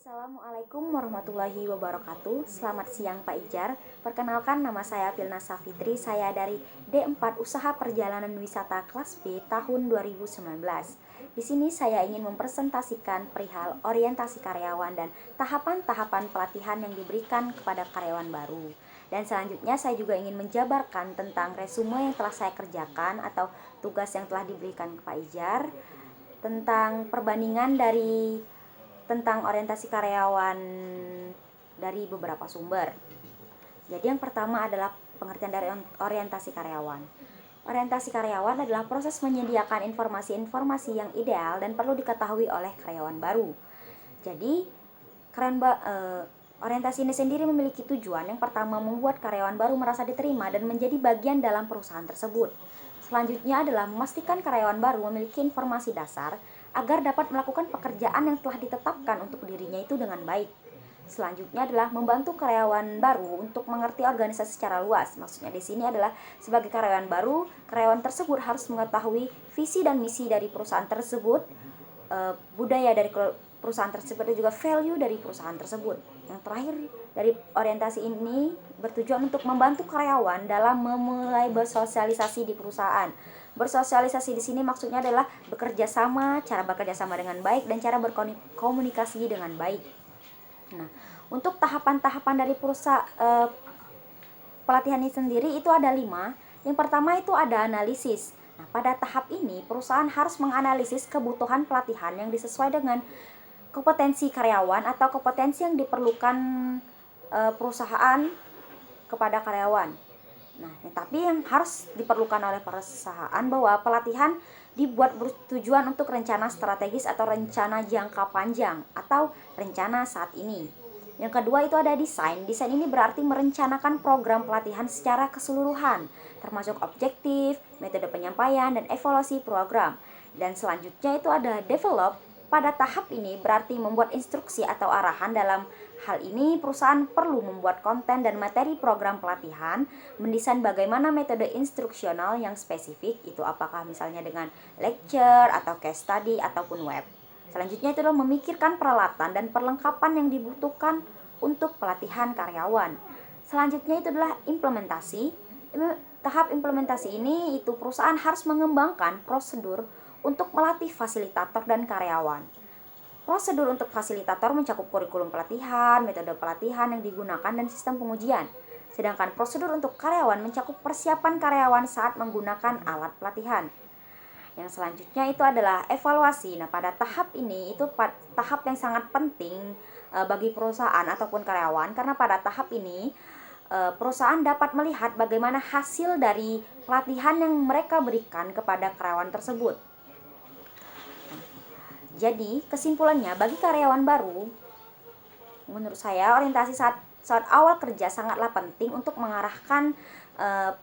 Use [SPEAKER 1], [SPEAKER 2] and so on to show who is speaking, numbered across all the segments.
[SPEAKER 1] Assalamualaikum warahmatullahi wabarakatuh. Selamat siang Pak Ijar. Perkenalkan, nama saya Pilna Safitri. Saya dari D4 Usaha Perjalanan Wisata kelas B tahun 2019. Di sini saya ingin mempresentasikan perihal orientasi karyawan dan tahapan-tahapan pelatihan yang diberikan kepada karyawan baru. Dan selanjutnya saya juga ingin menjabarkan tentang resume yang telah saya kerjakan atau tugas yang telah diberikan ke Pak Ijar, tentang perbandingan tentang orientasi karyawan dari beberapa sumber. Jadi yang pertama adalah pengertian dari orientasi karyawan. Orientasi karyawan adalah proses menyediakan informasi-informasi yang ideal dan perlu diketahui oleh karyawan baru. Jadi orientasi ini sendiri memiliki tujuan. Yang pertama, membuat karyawan baru merasa diterima dan menjadi bagian dalam perusahaan tersebut. Selanjutnya adalah memastikan karyawan baru memiliki informasi dasar agar dapat melakukan pekerjaan yang telah ditetapkan untuk dirinya itu dengan baik. Selanjutnya adalah membantu karyawan baru untuk mengerti organisasi secara luas. Maksudnya di sini adalah sebagai karyawan baru, karyawan tersebut harus mengetahui visi dan misi dari perusahaan tersebut, budaya dari perusahaan tersebut, dan juga value dari perusahaan tersebut. Yang terakhir dari orientasi ini bertujuan untuk membantu karyawan dalam memulai bersosialisasi di perusahaan. Bersosialisasi di sini maksudnya adalah bekerja sama, cara bekerja sama dengan baik, dan cara berkomunikasi dengan baik. Nah, untuk tahapan-tahapan dari pelatihan ini sendiri itu ada 5. Yang pertama itu ada analisis. Nah, pada tahap ini perusahaan harus menganalisis kebutuhan pelatihan yang disesuai dengan kompetensi karyawan atau kompetensi yang diperlukan perusahaan kepada karyawan. Nah, tapi yang harus diperlukan oleh perusahaan bahwa pelatihan dibuat bertujuan untuk rencana strategis atau rencana jangka panjang atau rencana saat ini. Yang kedua itu ada desain. Desain ini berarti merencanakan program pelatihan secara keseluruhan, termasuk objektif, metode penyampaian, dan evaluasi program. Dan selanjutnya itu ada develop. Pada tahap ini berarti membuat instruksi atau arahan. Dalam hal ini perusahaan perlu membuat konten dan materi program pelatihan, mendesain bagaimana metode instruksional yang spesifik, itu apakah misalnya dengan lecture atau case study ataupun web. Selanjutnya itu adalah memikirkan peralatan dan perlengkapan yang dibutuhkan untuk pelatihan karyawan. Selanjutnya itu adalah implementasi. Tahap implementasi ini itu perusahaan harus mengembangkan prosedur untuk melatih fasilitator dan karyawan. Prosedur untuk fasilitator mencakup kurikulum pelatihan, metode pelatihan yang digunakan, dan sistem pengujian. Sedangkan prosedur untuk karyawan mencakup persiapan karyawan saat menggunakan alat pelatihan. Yang selanjutnya itu adalah evaluasi. Nah, pada tahap ini itu tahap yang sangat penting bagi perusahaan ataupun karyawan, karena pada tahap ini perusahaan dapat melihat bagaimana hasil dari pelatihan yang mereka berikan kepada karyawan tersebut. Jadi kesimpulannya, bagi karyawan baru, menurut saya orientasi saat awal kerja sangatlah penting untuk mengarahkan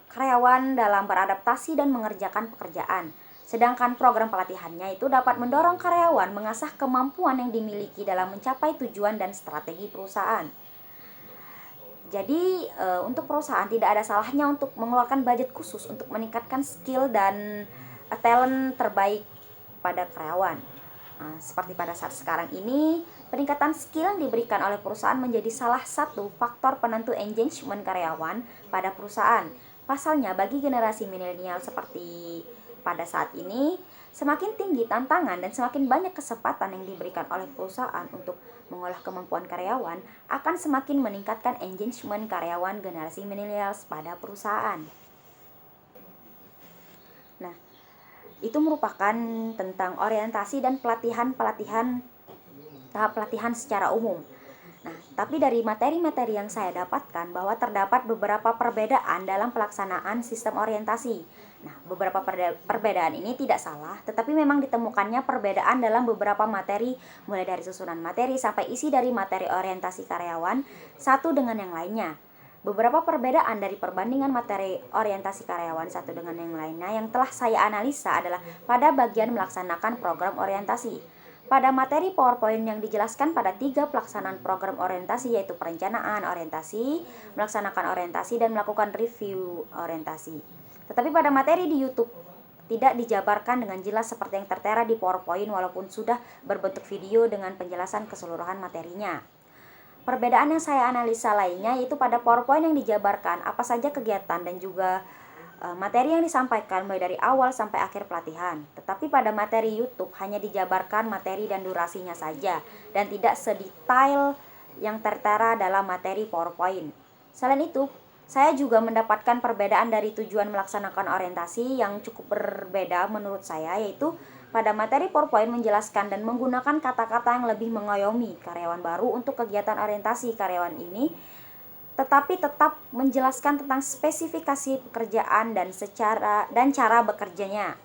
[SPEAKER 1] karyawan dalam beradaptasi dan mengerjakan pekerjaan. Sedangkan program pelatihannya itu dapat mendorong karyawan mengasah kemampuan yang dimiliki dalam mencapai tujuan dan strategi perusahaan. Jadi untuk perusahaan tidak ada salahnya untuk mengeluarkan budget khusus untuk meningkatkan skill dan talent terbaik pada karyawan. Nah, seperti pada saat sekarang ini, peningkatan skill yang diberikan oleh perusahaan menjadi salah satu faktor penentu engagement karyawan pada perusahaan. Pasalnya, bagi generasi milenial seperti pada saat ini, semakin tinggi tantangan dan semakin banyak kesempatan yang diberikan oleh perusahaan untuk mengolah kemampuan karyawan, akan semakin meningkatkan engagement karyawan generasi milenial pada perusahaan. Nah, itu merupakan tentang orientasi dan tahap pelatihan secara umum. Nah, tapi dari materi-materi yang saya dapatkan bahwa terdapat beberapa perbedaan dalam pelaksanaan sistem orientasi. Nah, beberapa perbedaan ini tidak salah, tetapi memang ditemukannya perbedaan dalam beberapa materi, mulai dari susunan materi sampai isi dari materi orientasi karyawan satu dengan yang lainnya. Beberapa perbedaan dari perbandingan materi orientasi karyawan satu dengan yang lainnya yang telah saya analisa adalah pada bagian melaksanakan program orientasi. Pada materi PowerPoint yang dijelaskan pada 3 pelaksanaan program orientasi, yaitu perencanaan orientasi, melaksanakan orientasi, dan melakukan review orientasi. Tetapi pada materi di YouTube tidak dijabarkan dengan jelas seperti yang tertera di PowerPoint walaupun sudah berbentuk video dengan penjelasan keseluruhan materinya. Perbedaan yang saya analisa lainnya yaitu pada PowerPoint yang dijabarkan apa saja kegiatan dan juga materi yang disampaikan mulai dari awal sampai akhir pelatihan. Tetapi pada materi YouTube hanya dijabarkan materi dan durasinya saja dan tidak sedetail yang tertera dalam materi PowerPoint. Selain itu, saya juga mendapatkan perbedaan dari tujuan melaksanakan orientasi yang cukup berbeda menurut saya, yaitu pada materi PowerPoint menjelaskan dan menggunakan kata-kata yang lebih mengayomi karyawan baru untuk kegiatan orientasi karyawan ini, tetapi tetap menjelaskan tentang spesifikasi pekerjaan dan cara bekerjanya.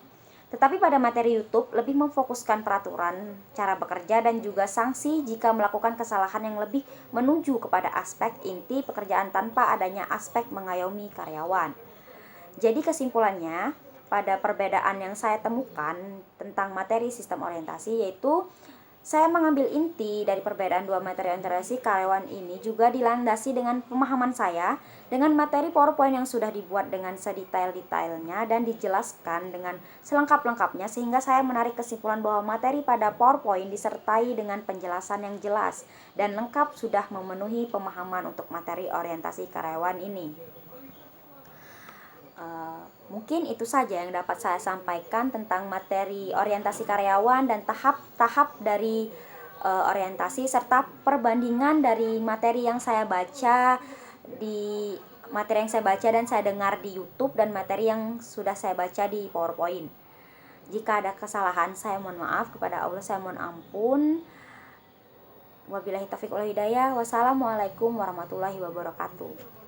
[SPEAKER 1] Tetapi pada materi YouTube lebih memfokuskan peraturan cara bekerja dan juga sanksi jika melakukan kesalahan yang lebih menuju kepada aspek inti pekerjaan tanpa adanya aspek mengayomi karyawan. Jadi kesimpulannya, pada perbedaan yang saya temukan tentang materi sistem orientasi yaitu saya mengambil inti dari perbedaan dua materi orientasi karyawan ini juga dilandasi dengan pemahaman saya dengan materi PowerPoint yang sudah dibuat dengan sedetail-detailnya dan dijelaskan dengan selengkap-lengkapnya, sehingga saya menarik kesimpulan bahwa materi pada PowerPoint disertai dengan penjelasan yang jelas dan lengkap sudah memenuhi pemahaman untuk materi orientasi karyawan ini. Mungkin itu saja yang dapat saya sampaikan tentang materi orientasi karyawan dan tahap-tahap dari orientasi serta perbandingan dari materi yang saya baca dan saya dengar di YouTube dan materi yang sudah saya baca di PowerPoint. Jika ada kesalahan, saya mohon maaf, kepada Allah saya mohon ampun. Wabillahi taufiq wal hidayah. Wassalamualaikum warahmatullahi wabarakatuh.